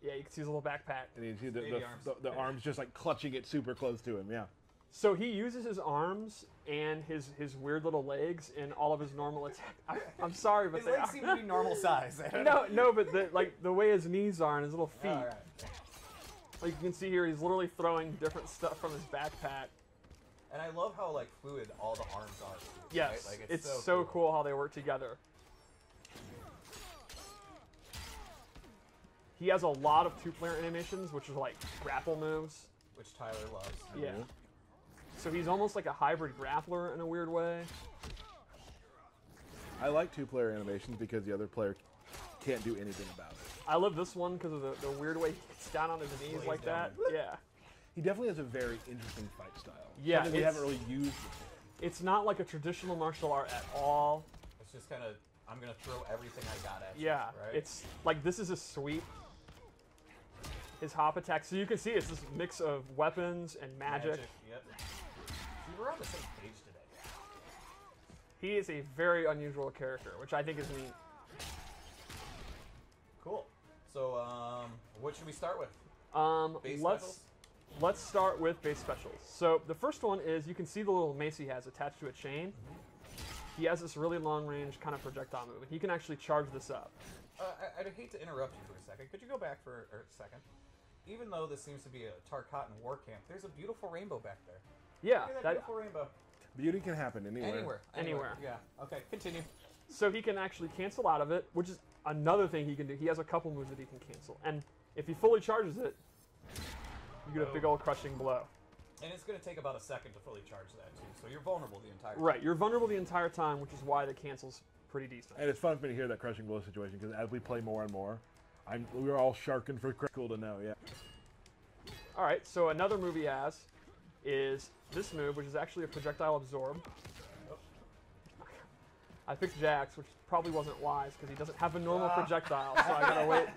Yeah, you can see his little backpack. And you see the arms just like clutching it super close to him. Yeah. So he uses his arms and his weird little legs in all of his normal attack. I'm sorry, but his legs seem to be normal size. no, but the way his knees are and his little feet. All right. Like you can see here, he's literally throwing different stuff from his backpack. And I love how like fluid all the arms are. Too, yes, right? Like, it's so cool how they work together. He has a lot of two-player animations, which are like grapple moves. Which Tyler loves. Yeah. So he's almost like a hybrid grappler in a weird way. I like two-player animations because the other player can't do anything about it. I love this one because of the weird way he gets down on his knees like that. Yeah. He definitely has a very interesting fight style. Yeah, something we haven't really used before. It's not like a traditional martial art at all. It's just kind of, I'm going to throw everything I got at you. Yeah, right? It's like this is a sweep. His hop attack. So you can see it's this mix of weapons and magic. Yep. See, we're on the same page today. He is a very unusual character, which I think is neat. Cool. So, what should we start with? Let's start with base specials. So the first one is you can see the little mace he has attached to a chain. He has this really long range kind of projectile move, and he can actually charge this up. I'd hate to interrupt you for a second. Could you go back for a second? Even though this seems to be a Tarkatan war camp, there's a beautiful rainbow back there. Yeah, Look at that beautiful rainbow. Beauty can happen anywhere. Anywhere. Yeah. Okay, continue. So he can actually cancel out of it, which is another thing he can do. He has a couple moves that he can cancel. And if he fully charges it, you get a big old crushing blow. And it's going to take about a second to fully charge that, too. So you're vulnerable the entire time. Right, you're vulnerable the entire time, which is why the cancel's pretty decent. And it's fun for me to hear that crushing blow situation, because as we play more and more, we're all sharking for cool to know, yeah. All right, so another move he has is this move, which is actually a projectile absorb. I picked Jax, which probably wasn't wise, because he doesn't have a normal projectile, so I gotta wait.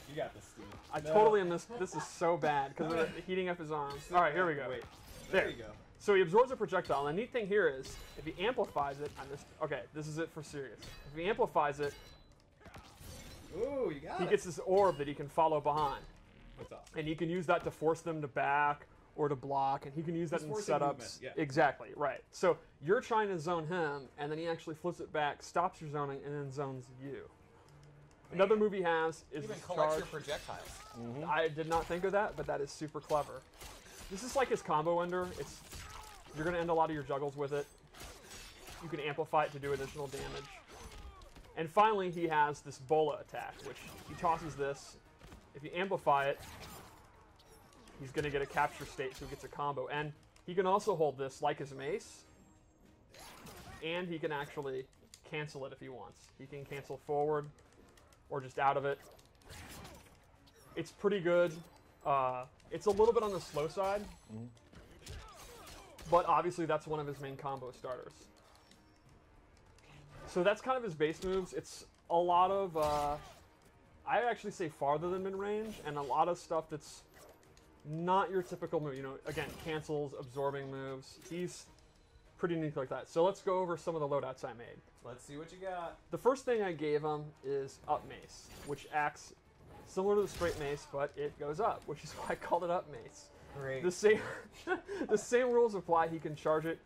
You got this, Steve. I totally am this. This is so bad because of heating up his arms. All right, here we go. Wait. There you go. So he absorbs a projectile, and the neat thing here is if he amplifies it. Okay, this is it for serious. If he amplifies it, ooh, you got he gets this orb that he can follow behind. What's up? And he can use that to force them to back or to block, and he can use that in setups. Yeah. Exactly, right. So you're trying to zone him, and then he actually flips it back, stops your zoning, and then zones you. Another move he has is even this collects charge. your projectiles. Mm-hmm. I did not think of that, but that is super clever. This is like his combo ender. You're going to end a lot of your juggles with it. You can amplify it to do additional damage. And finally, he has this bola attack, which he tosses this. If you amplify it, he's going to get a capture state, so he gets a combo. And he can also hold this like his mace, and he can actually cancel it if he wants. He can cancel forward or just out of it. It's pretty good. It's a little bit on the slow side, but obviously that's one of his main combo starters. So that's kind of his base moves. It's a lot of, I actually say farther than mid-range, and a lot of stuff that's not your typical move. You know, again, cancels, absorbing moves. He's pretty unique like that. So let's go over some of the loadouts I made. Let's see what you got. The first thing I gave him is up mace, which acts similar to the straight mace, but it goes up, which is why I called it up mace. Great. The same rules apply. He can charge it,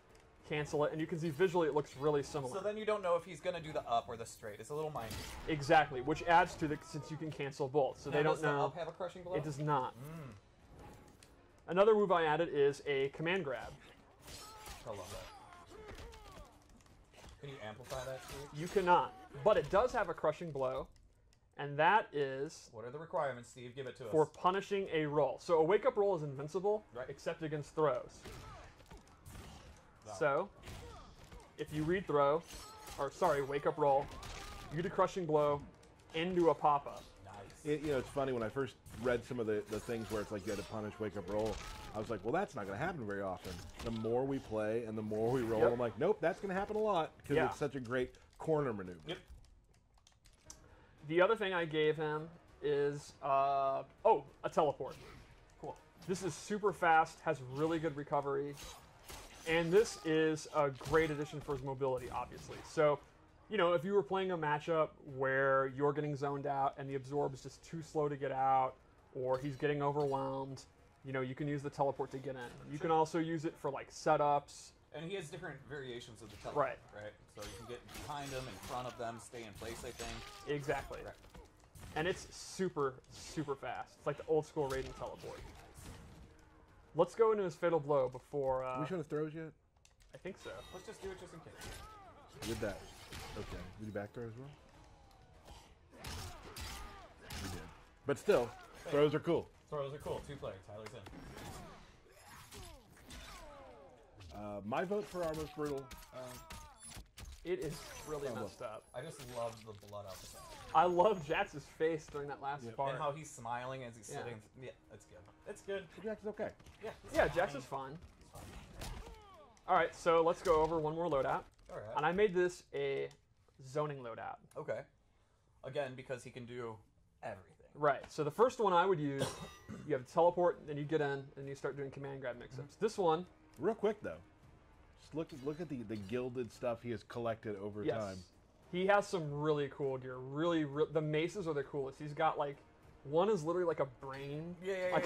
cancel it, and you can see visually it looks really similar. So then you don't know if he's going to do the up or the straight. It's a little mindy. Exactly, which adds to since you can cancel both. So they don't Does know. the up have a crushing blow? It does not. Another move I added is a command grab. I love that. Can you amplify that, Steve? You cannot, but it does have a crushing blow, and that is What are the requirements, Steve? Give it to us. for punishing a roll. So a wake-up roll is invincible, Right. except against throws. Wow. So if you read throw, or sorry, wake-up roll, you get a crushing blow into a pop-up. Nice. You know, it's funny, when I first read some of the things where it's like you had to punish wake up roll, I was like, well, that's not going to happen very often. The more we play and the more we roll, Yep. I'm like, nope, that's going to happen a lot, because Yeah. it's such a great corner maneuver. Yep. The other thing I gave him is, a teleport. Cool. This is super fast, has really good recovery, and this is a great addition for his mobility, obviously. So you know, if you were playing a matchup where you're getting zoned out and the absorb is just too slow to get out, or he's getting overwhelmed, you know, you can use the teleport to get in. You can also use it for like setups. And he has different variations of the teleport, Right. right? So you can get behind them, in front of them, stay in place, I think. Exactly. Right. And it's super, super fast. It's like the old school Raiden teleport. Let's go into his fatal blow before... we show the throws yet? I think so. Let's just do it just in case. Did that. Okay. Did you back throw as well? We did. But still, throws are cool. Throws are cool. 2 players. Tyler's in. My vote for our most brutal. It is really messed up. I just love the blood out the back. I love Jax's face during that last part. And how he's smiling as he's sitting. Yeah, that's good. It's good. Jax is okay. Yeah. Yeah, Jax is fine. Alright, so let's go over one more loadout. Alright. And I made this a zoning loadout. Okay. Again, because he can do everything. Right, so the first one I would use, you have teleport, then you get in, and you start doing command grab mix-ups. This one... Real quick, though. Just look at the gilded stuff he has collected over time. He has some really cool gear. The maces are the coolest. He's got like, one is literally like a brain. Yeah.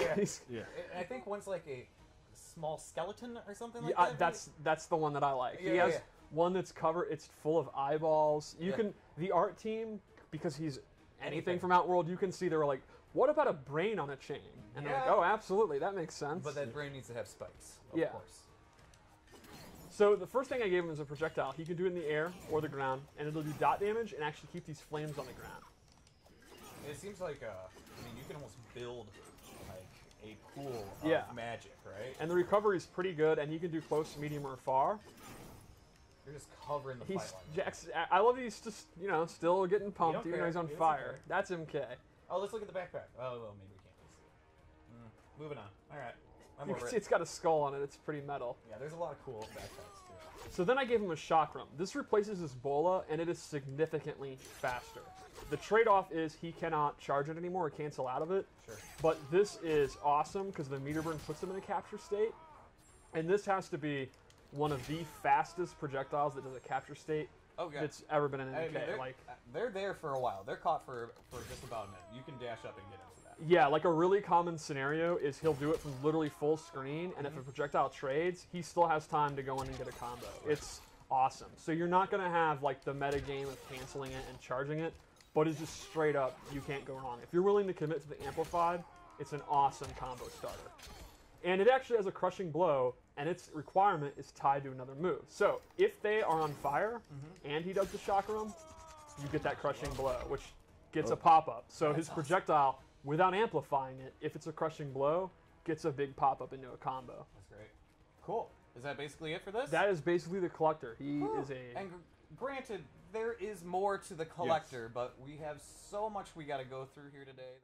I think one's like a small skeleton or something like that. That's the one that I like. He has one that's covered. It's full of eyeballs. You can the art team, because he's anything from Outworld. You can see they were like, what about a brain on a chain? And they're like, oh, absolutely, that makes sense. But that brain needs to have spikes. Of course. So the first thing I gave him is a projectile. He can do it in the air or the ground, and it'll do dot damage and actually keep these flames on the ground. It seems like, I mean, you can almost build like a pool of magic, right? And the recovery is pretty good, and he can do close, medium, or far. You're just covering the fight line. Jax, I love that he's just, you know, still getting pumped even though he's on fire. That's MK. Oh, let's look at the backpack. Oh, well, maybe we can't see it. Moving on. All right. You can see it's got a skull on it. It's pretty metal. Yeah, there's a lot of cool backpacks, too. So then I gave him a chakram. This replaces his bola, and it is significantly faster. The trade-off is he cannot charge it anymore or cancel out of it. Sure. But this is awesome because the meter burn puts him in a capture state. And this has to be one of the fastest projectiles that does a capture state that's ever been in MK. They're there for a while. They're caught for just about a minute. You can dash up and get into that. Yeah, like a really common scenario is he'll do it from literally full screen, and if a projectile trades, he still has time to go in and get a combo. It's awesome. So you're not going to have like the meta game of canceling it and charging it, but it's just straight up, you can't go wrong. If you're willing to commit to the amplified, it's an awesome combo starter. And it actually has a crushing blow, and its requirement is tied to another move. So if they are on fire and he does the chakram, you get that crushing blow, which gets a pop-up. So his projectile, without amplifying it, if it's a crushing blow, gets a big pop-up into a combo. That's great. Cool. Is that basically it for this? That is basically the Kollector. He is a... And granted, there is more to the Kollector, but we have so much we got to go through here today.